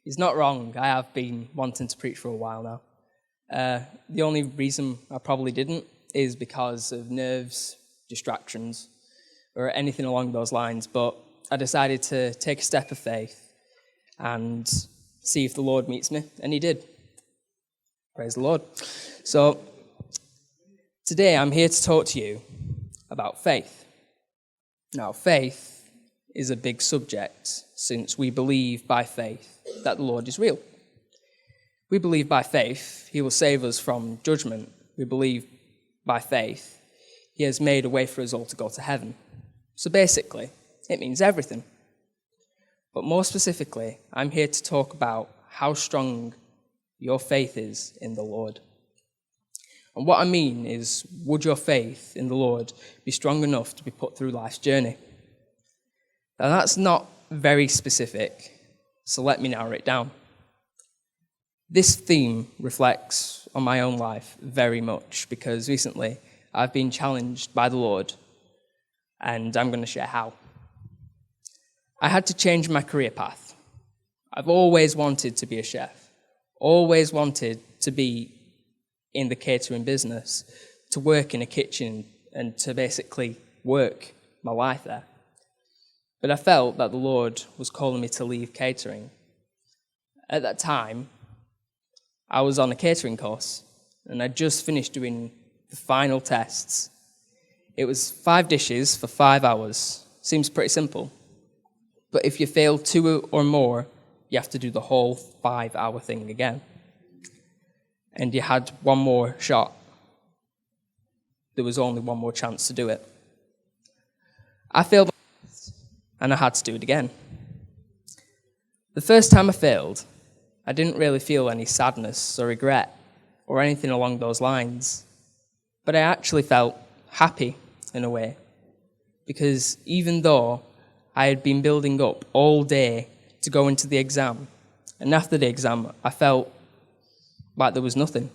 he's not wrong. I have been wanting to preach for a while now. The only reason I probably didn't is because of nerves, distractions, or anything along those lines. But I decided to take a step of faith and see if the Lord meets me, and he did. Praise the Lord. So today I'm here to talk to you about faith. Now, faith is a big subject since we believe by faith that the Lord is real. We believe by faith he will save us from judgment. We believe by faith he has made a way for us all to go to heaven. So basically, it means everything. But more specifically, I'm here to talk about how strong your faith is in the Lord. And what I mean is, would your faith in the Lord be strong enough to be put through life's journey? Now, that's not very specific, so let me narrow it down. This theme reflects on my own life very much because recently I've been challenged by the Lord, and I'm going to share how. I had to change my career path. I've always wanted to be a chef, always wanted to be in the catering business, to work in a kitchen and to basically work my life there. But I felt that the Lord was calling me to leave catering. At that time, I was on a catering course and I'd just finished doing the final tests. It was 5 dishes for 5 hours. Seems pretty simple. But if you fail 2 or more, you have to do the whole 5-hour thing again. And you had one more shot. There was only one more chance to do it. I failed, and I had to do it again. The first time I failed, I didn't really feel any sadness or regret or anything along those lines. But I actually felt happy in a way. Because even though I had been building up all day to go into the exam, and after the exam, I felt like there was nothing.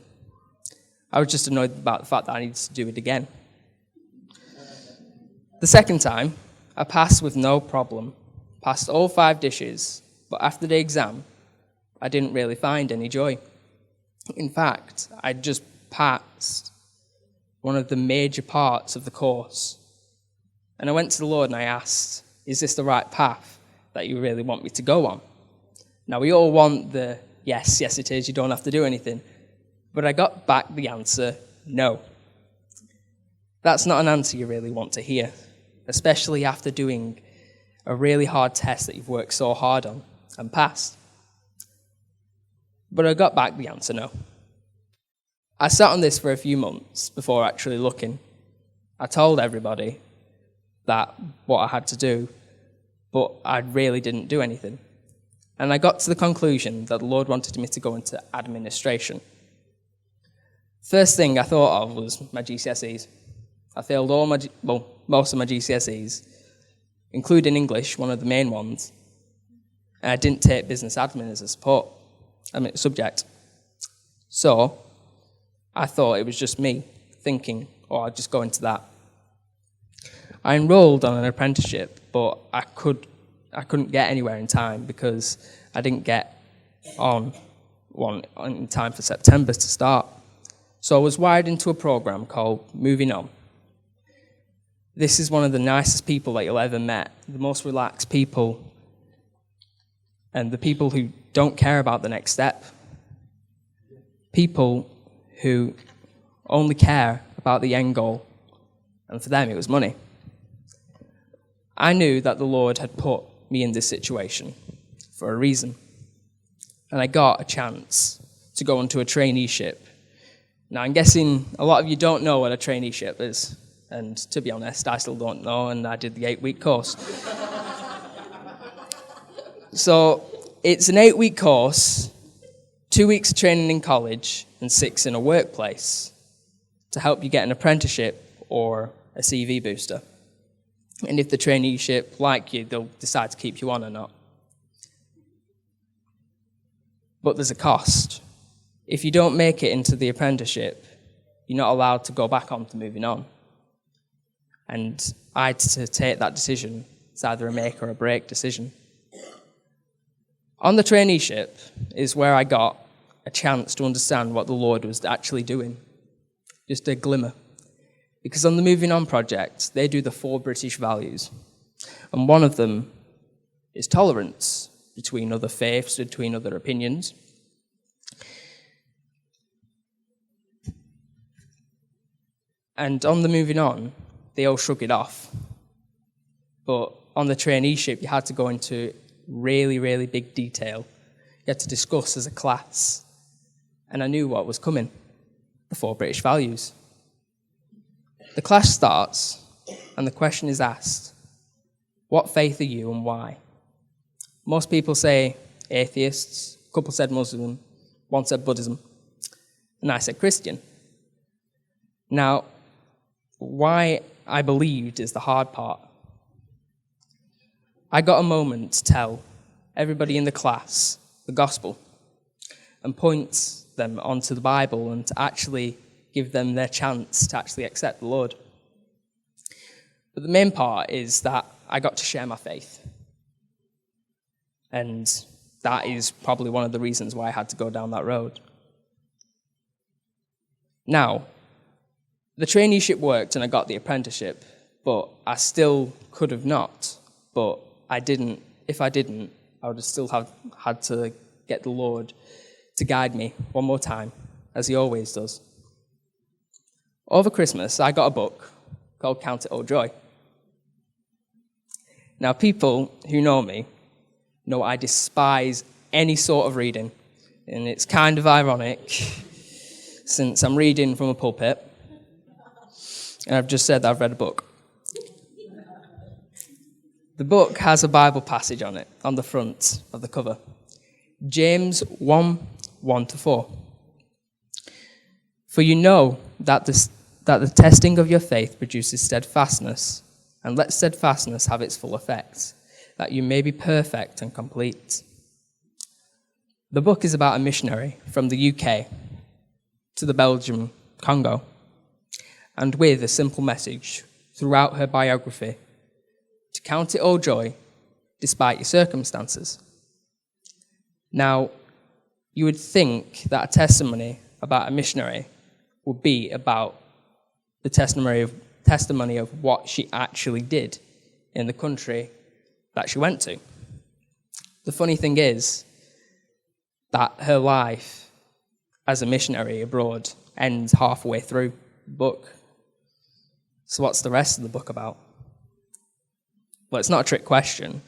I was just annoyed about the fact that I needed to do it again. The second time, I passed with no problem, passed all 5 dishes, but after the exam, I didn't really find any joy. In fact, I just passed one of the major parts of the course. And I went to the Lord and I asked, is this the right path that you really want me to go on? Now, we all want the, yes it is, you don't have to do anything. But I got back the answer, no. That's not an answer you really want to hear, especially after doing a really hard test that you've worked so hard on and passed. But I got back the answer, no. I sat on this for a few months before actually looking. I told everybody that what I had to do, but I really didn't do anything. And I got to the conclusion that the Lord wanted me to go into administration. First thing I thought of was my GCSEs. I failed most of my GCSEs, including English, one of the main ones. And I didn't take business admin as a subject. So I thought it was just me thinking, I'll just go into that. I enrolled on an apprenticeship, but I couldn't get anywhere in time because I didn't get on one in time for September to start. So I was wired into a program called Moving On. This is one of the nicest people that you'll ever met, the most relaxed people, and the people who don't care about the next step. People who only care about the end goal, and for them it was money. I knew that the Lord had put me in this situation for a reason, and I got a chance to go into a traineeship. Now, I'm guessing a lot of you don't know what a traineeship is, and to be honest, I still don't know, and I did the 8-week course. So, it's an 8-week course, 2 weeks training in college, and 6 in a workplace to help you get an apprenticeship or a CV booster. And if the traineeship like you, they'll decide to keep you on or not. But there's a cost. If you don't make it into the apprenticeship, you're not allowed to go back on to Moving On. And I had to take that decision. It's either a make or a break decision. On the traineeship is where I got a chance to understand what the Lord was actually doing. Just a glimmer. Because on the Moving On project, they do the 4 British values. And one of them is tolerance between other faiths, between other opinions. And on the Moving On, they all shrug it off. But on the traineeship, you had to go into really, really big detail. You had to discuss as a class. And I knew what was coming, the 4 British values. The class starts, and the question is asked, what faith are you and why? Most people say atheists, a couple said Muslim, one said Buddhism, and I said Christian. Now, why I believed is the hard part. I got a moment to tell everybody in the class the gospel and point them onto the Bible and to actually give them their chance to actually accept the Lord. But the main part is that I got to share my faith. And that is probably one of the reasons why I had to go down that road. Now, the traineeship worked and I got the apprenticeship, but I still could have not. But I didn't. If I didn't, I would have still had to get the Lord to guide me one more time, as he always does. Over Christmas, I got a book called Count It All Joy. Now, people who know me know I despise any sort of reading, and it's kind of ironic since I'm reading from a pulpit, and I've just said that I've read a book. The book has a Bible passage on it, on the front of the cover. James 1:1-4. For you know that the testing of your faith produces steadfastness, and let steadfastness have its full effect, that you may be perfect and complete. The book is about a missionary from the UK to the Belgian Congo, and with a simple message throughout her biography, to count it all joy despite your circumstances. Now, you would think that a testimony about a missionary would be about the testimony of what she actually did in the country that she went to. The funny thing is that her life as a missionary abroad ends halfway through the book. So what's the rest of the book about? Well, it's not a trick question.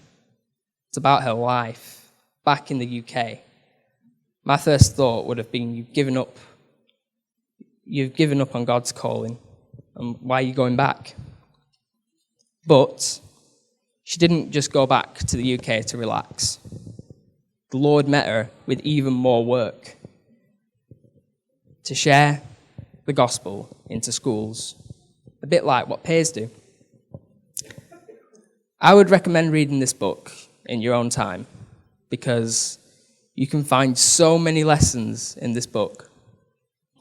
It's about her life back in the UK. My first thought would have been, you've given up on God's calling, and why are you going back? But she didn't just go back to the UK to relax. The Lord met her with even more work to share the gospel into schools, a bit like what peers do. I would recommend reading this book in your own time, because you can find so many lessons in this book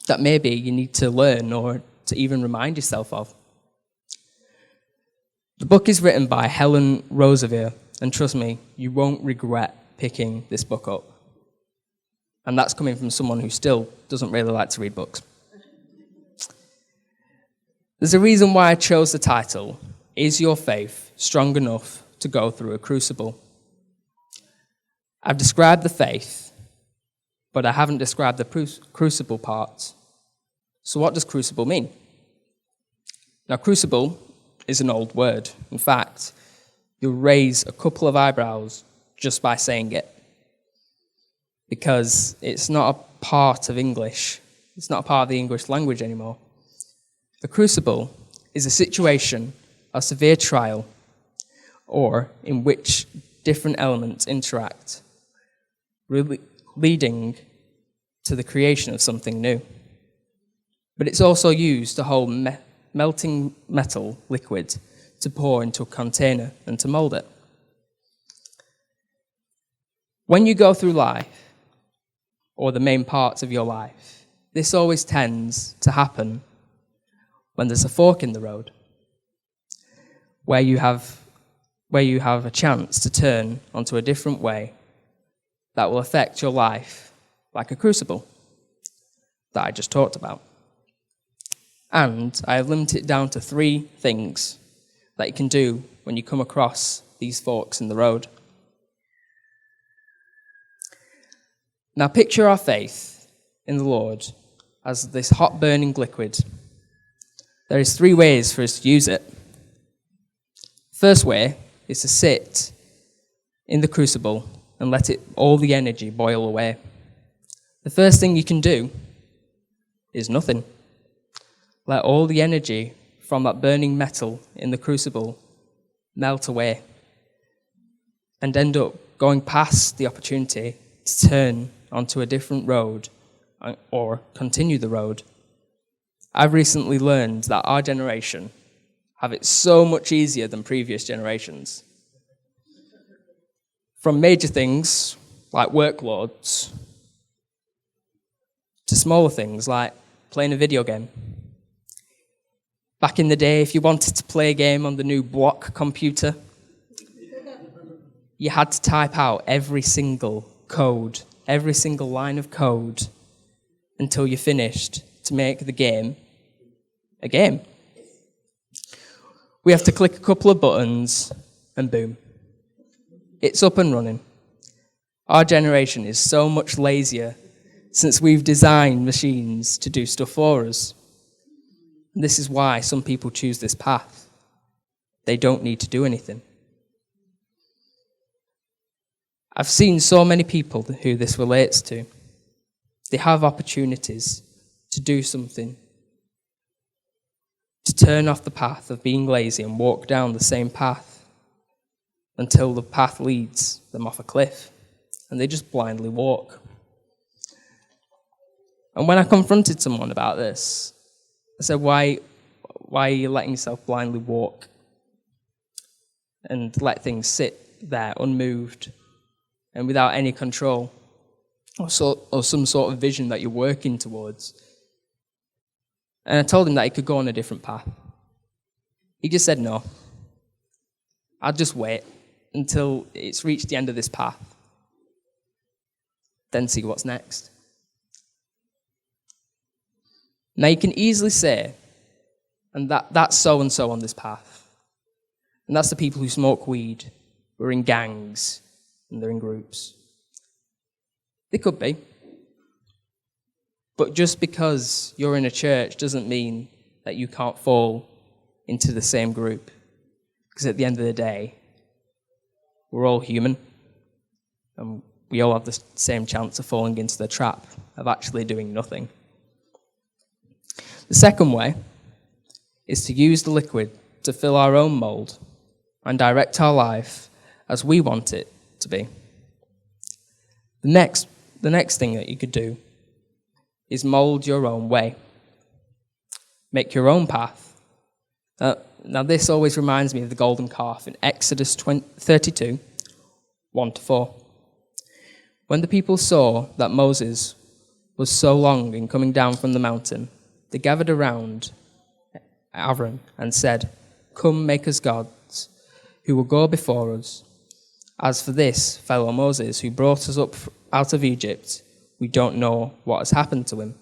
that maybe you need to learn or to even remind yourself of. The book is written by Helen Roseveare, and trust me, you won't regret picking this book up. And that's coming from someone who still doesn't really like to read books. There's a reason why I chose the title, Is Your Faith Strong Enough to Go Through a Crucible? I've described the faith, but I haven't described the crucible part. So what does crucible mean? Now, crucible is an old word. In fact, you'll raise a couple of eyebrows just by saying it, because it's not a part of English. It's not a part of the English language anymore. The crucible is a situation of severe trial, or in which different elements interact, really leading to the creation of something new. But it's also used to hold melting metal liquid to pour into a container and to mold it. When you go through life, or the main parts of your life, this always tends to happen when there's a fork in the road, where you have a chance to turn onto a different way that will affect your life like a crucible that I just talked about. And I have limited it down to 3 things that you can do when you come across these forks in the road. Now picture our faith in the Lord as this hot burning liquid. There is 3 ways for us to use it. First way is to sit in the crucible and let all the energy boil away. The first thing you can do is nothing. Let all the energy from that burning metal in the crucible melt away and end up going past the opportunity to turn onto a different road or continue the road. I've recently learned that our generation have it so much easier than previous generations. From major things like workloads to smaller things like playing a video game. Back in the day, if you wanted to play a game on the new block computer, you had to type out every single code, every single line of code until you finished to make the game a game. We have to click a couple of buttons and boom, it's up and running. Our generation is so much lazier since we've designed machines to do stuff for us. This is why some people choose this path. They don't need to do anything. I've seen so many people who this relates to. They have opportunities to do something, to turn off the path of being lazy and walk down the same path until the path leads them off a cliff, and they just blindly walk. And when I confronted someone about this, I said, why are you letting yourself blindly walk and let things sit there unmoved and without any control or some sort of vision that you're working towards? And I told him that he could go on a different path. He just said no. I'll just wait until it's reached the end of this path, then see what's next. Now you can easily say, and that's so-and-so on this path. And that's the people who smoke weed, who are in gangs, and they're in groups. They could be. But just because you're in a church doesn't mean that you can't fall into the same group. Because at the end of the day, we're all human. And we all have the same chance of falling into the trap of actually doing nothing. The second way is to use the liquid to fill our own mold and direct our life as we want it to be. The next thing that you could do is mold your own way. Make your own path. Now this always reminds me of the golden calf in Exodus 32, 1-4. When the people saw that Moses was so long in coming down from the mountain, they gathered around Aaron and said, "Come, make us gods, who will go before us. As for this fellow Moses, who brought us up out of Egypt, we don't know what has happened to him."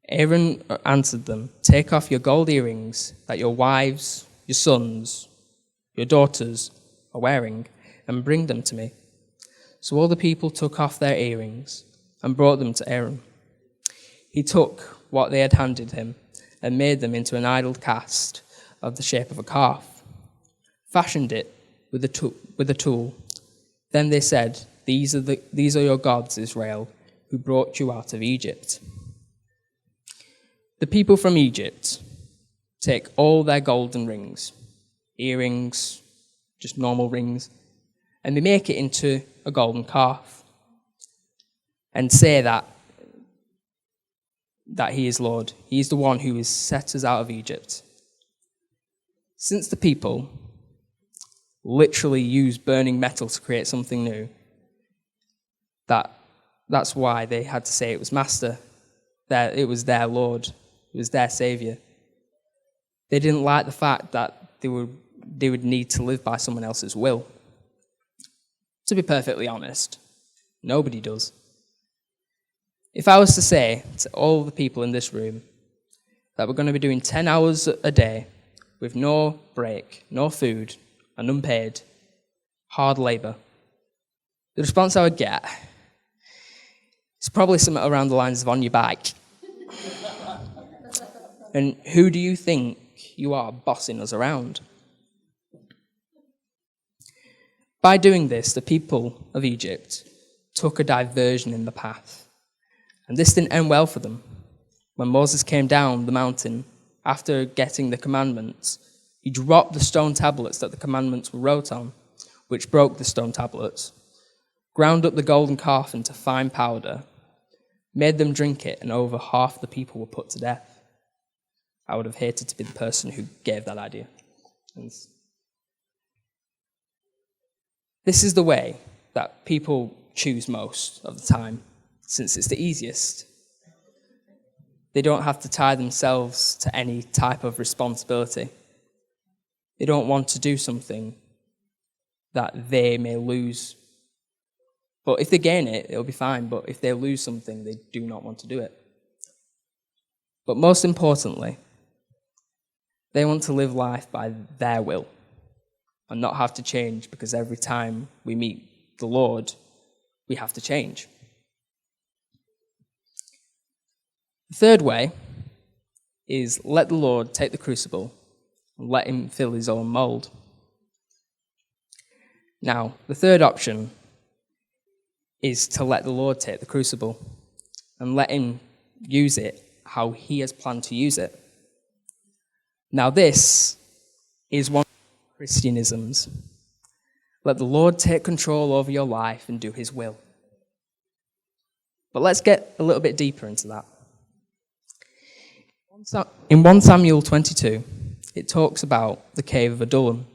Aaron answered them, "Take off your gold earrings that your wives, your sons, your daughters are wearing, and bring them to me." So all the people took off their earrings and brought them to Aaron. He took what they had handed him and made them into an idol cast of the shape of a calf, fashioned it with a tool. Then they said, These are your gods, Israel, who brought you out of Egypt." The people from Egypt take all their golden rings, earrings, just normal rings, and they make it into a golden calf and say that he is Lord. He is the one who has set us out of Egypt. Since the people literally used burning metal to create something new, that's why they had to say it was Master, that it was their Lord, it was their Saviour. They didn't like the fact that they would need to live by someone else's will. To be perfectly honest, nobody does. If I was to say to all the people in this room that we're going to be doing 10 hours a day with no break, no food, and unpaid, hard labour, the response I would get is probably something around the lines of on your bike. And who do you think you are bossing us around? By doing this, the people of Egypt took a diversion in the path. And this didn't end well for them. When Moses came down the mountain after getting the commandments, he dropped the stone tablets that the commandments were wrote on, which broke the stone tablets, ground up the golden calf into fine powder, made them drink it, and over half the people were put to death. I would have hated to be the person who gave that idea. And this is the way that people choose most of the time, since it's the easiest. They don't have to tie themselves to any type of responsibility. They don't want to do something that they may lose. But if they gain it, it'll be fine. But if they lose something, they do not want to do it. But most importantly, they want to live life by their will and not have to change, because every time we meet the Lord, we have to change. The third way is let the Lord take the crucible and let him fill his own mold. Now, the third option is to let the Lord take the crucible and let him use it how he has planned to use it. Now, this is one of Christianisms. Let the Lord take control over your life and do his will. But let's get a little bit deeper into that. In 1 Samuel 22, it talks about the cave of Adullam.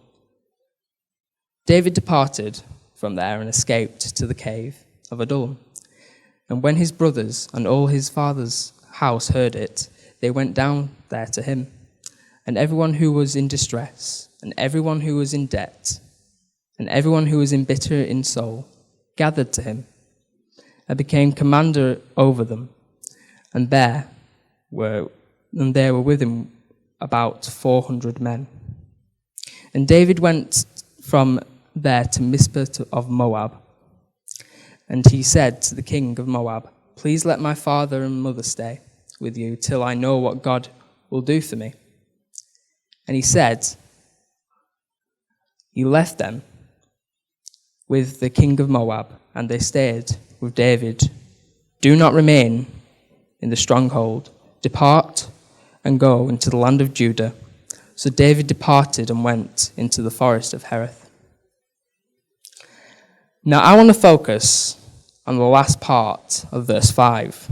David departed from there and escaped to the cave of Adullam. And when his brothers and all his father's house heard it, they went down there to him. And everyone who was in distress, and everyone who was in debt, and everyone who was embittered in soul, gathered to him, and became commander over them. And there were with him about 400 men. And David went from there to Mizpah of Moab. And he said to the king of Moab, "Please let my father and mother stay with you till I know what God will do for me." And he said, he left them with the king of Moab, and they stayed with David. "Do not remain in the stronghold. Depart and go into the land of Judah." So David departed and went into the forest of Hereth. Now I want to focus on the last part of verse 5.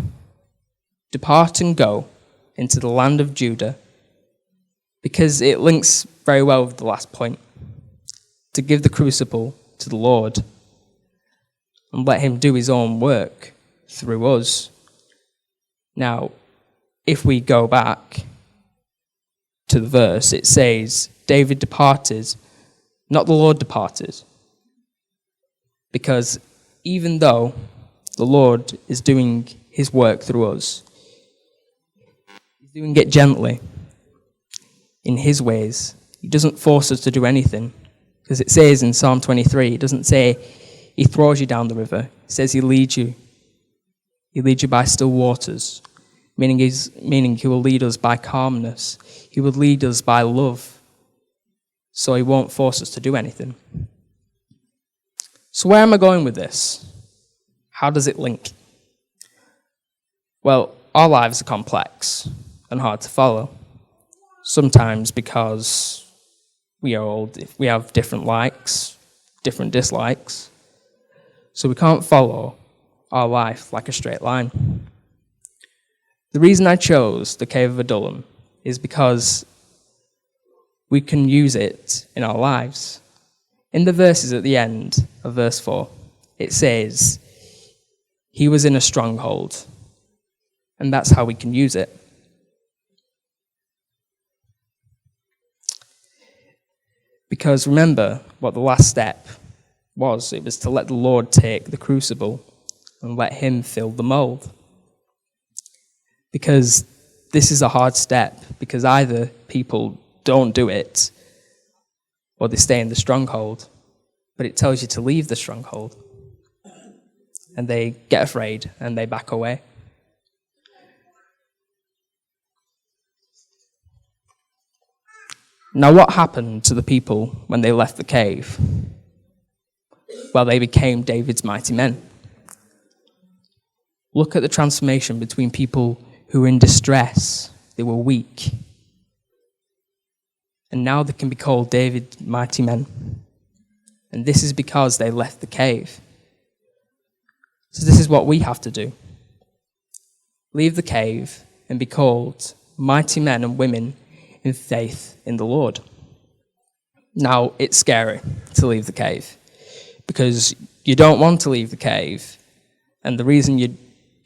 Depart and go into the land of Judah, because it links very well with the last point. To give the crucible to the Lord and let him do his own work through us. Now, if we go back to the verse, it says, David departed, not the Lord departed. Because even though the Lord is doing his work through us, he's doing it gently, in his ways. He doesn't force us to do anything. Because it says in Psalm 23, it doesn't say he throws you down the river. It says he leads you. He leads you by still waters. Meaning he will lead us by calmness. He will lead us by love. So he won't force us to do anything. So where am I going with this? How does it link? Well, our lives are complex and hard to follow. Sometimes because we have different likes, different dislikes. So we can't follow our life like a straight line. The reason I chose the cave of Adullam is because we can use it in our lives. In the verses at the end of verse 4, it says, he was in a stronghold, and that's how we can use it. Because remember what the last step it was to let the Lord take the crucible and let him fill the mold. Because this is a hard step, because either people don't do it or they stay in the stronghold, but it tells you to leave the stronghold. And they get afraid and they back away. Now, what happened to the people when they left the cave? Well, they became David's mighty men. Look at the transformation between people who were in distress, they were weak, and now they can be called David's mighty men. And this is because they left the cave. So this is what we have to do. Leave the cave and be called mighty men and women in faith in the Lord. Now, it's scary to leave the cave because you don't want to leave the cave, and the reason you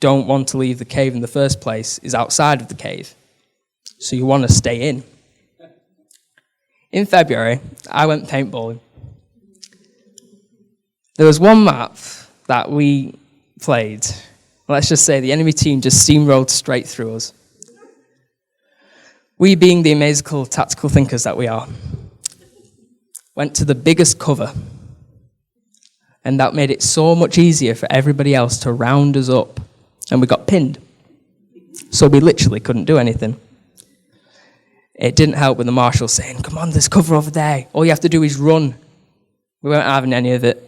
don't want to leave the cave in the first place is outside of the cave. So you want to stay in. In February, I went paintballing. There was one map that we played. Let's just say the enemy team just steamrolled straight through us. We, being the amazing tactical thinkers that we are, went to the biggest cover. And that made it so much easier for everybody else to round us up. And we got pinned. So we literally couldn't do anything. It didn't help with the marshal saying, "Come on, there's cover over there. All you have to do is run." We weren't having any of it.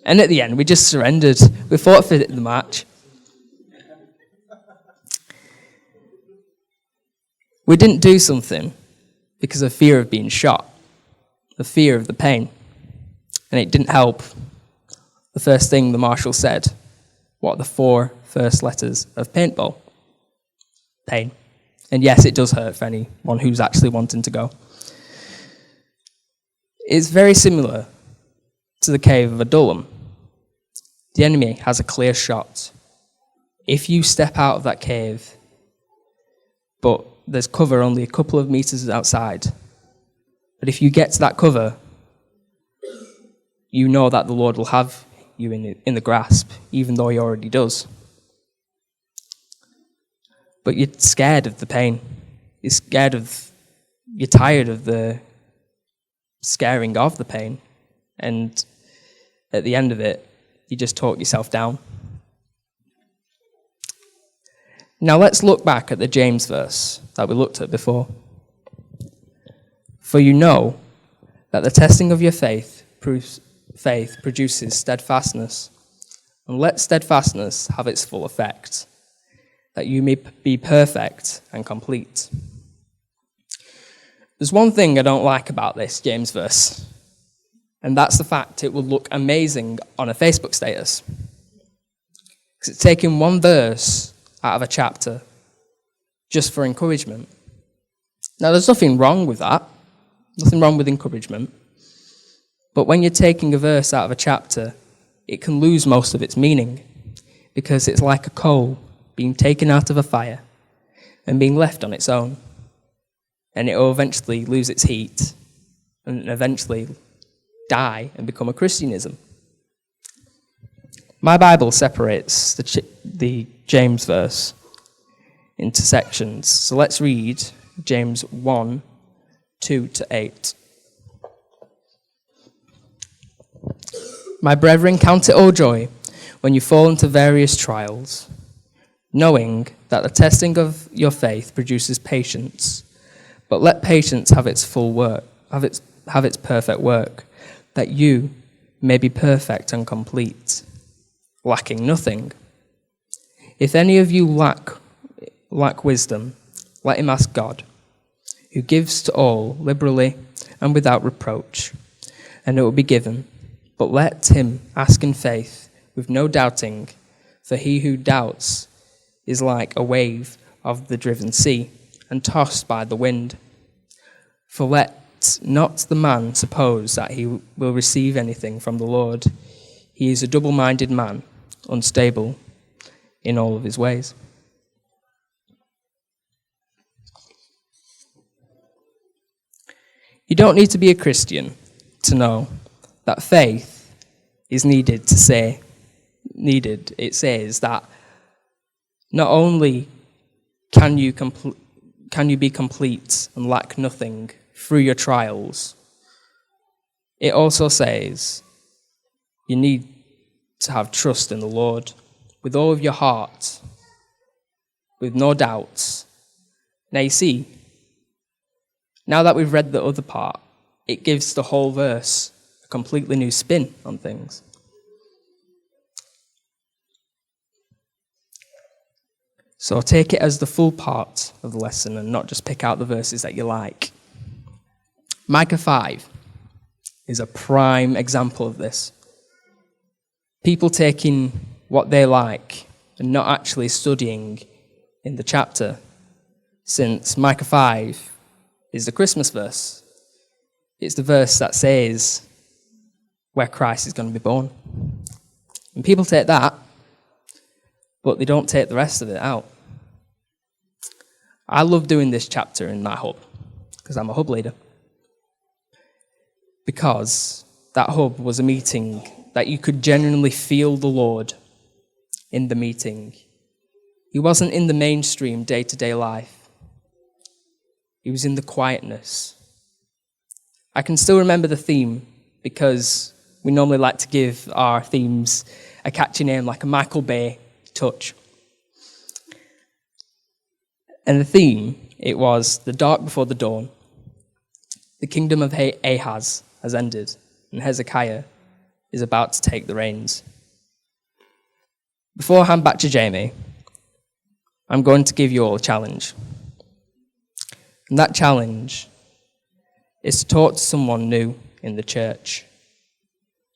And at the end, we just surrendered. We forfeited the match. We didn't do something because of fear of being shot, the fear of the pain. And it didn't help. The first thing the marshal said, what are the 4 first letters of paintball? Pain. And yes, it does hurt for anyone who's actually wanting to go. It's very similar to the cave of Adullam. The enemy has a clear shot. If you step out of that cave, but there's cover only a couple of meters outside, but if you get to that cover, you know that the Lord will have you in the grasp, even though he already does. But you're scared of the pain. You're tired of the scaring of the pain. And at the end of it, you just talk yourself down. Now let's look back at the James verse that we looked at before. For you know that the testing of your faith produces steadfastness. And let steadfastness have its full effect, that you may be perfect and complete. There's one thing I don't like about this James verse, and that's the fact it will look amazing on a Facebook status. Because it's taking one verse out of a chapter just for encouragement. Now, there's nothing wrong with that. Nothing wrong with encouragement. But when you're taking a verse out of a chapter, it can lose most of its meaning, because it's like a coal being taken out of a fire and being left on its own. And it will eventually lose its heat and eventually die and become a Christianism. My Bible separates the James verse into sections. So let's read James 1, 2-8. My brethren, count it all joy when you fall into various trials, knowing that the testing of your faith produces patience. But let patience have its full work, have its perfect work, that you may be perfect and complete, lacking nothing. If any of you lack wisdom, let him ask God, who gives to all liberally and without reproach, and it will be given. But let him ask in faith, with no doubting, for he who doubts is like a wave of the driven sea, and tossed by the wind. For let not the man suppose that he will receive anything from the Lord. He is a double-minded man, unstable in all of his ways. You don't need to be a Christian to know that faith is needed to say, it says that not only can you be complete and lack nothing through your trials, it also says you need to have trust in the Lord with all of your heart, with no doubts. Now you see, now that we've read the other part, it gives the whole verse a completely new spin on things. So take it as the full part of the lesson and not just pick out the verses that you like. Micah 5 is a prime example of this. People taking what they like and not actually studying in the chapter, since Micah 5 is the Christmas verse. It's the verse that says where Christ is going to be born. And people take that, but they don't take the rest of it out. I love doing this chapter in my hub, because I'm a hub leader. Because that hub was a meeting that you could genuinely feel the Lord in the meeting. He wasn't in the mainstream day-to-day life. He was in the quietness. I can still remember the theme, because we normally like to give our themes a catchy name like a Michael Bay touch. And the theme, it was the dark before the dawn. The kingdom of Ahaz has ended, and Hezekiah is about to take the reins. Before I hand back to Jamie, I'm going to give you all a challenge. And that challenge is to talk to someone new in the church.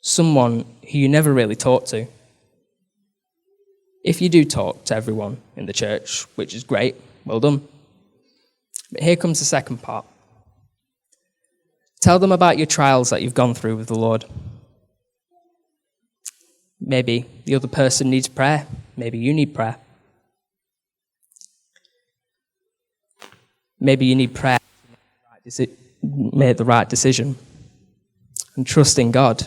Someone who you never really talk to. If you do talk to everyone in the church, which is great, well done. But here comes the second part. Tell them about your trials that you've gone through with the Lord. Maybe the other person needs prayer. Maybe you need prayer. Maybe you need prayer to make the right decision and trust in God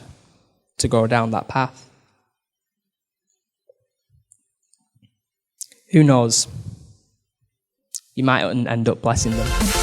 to go down that path. Who knows? You might end up blessing them.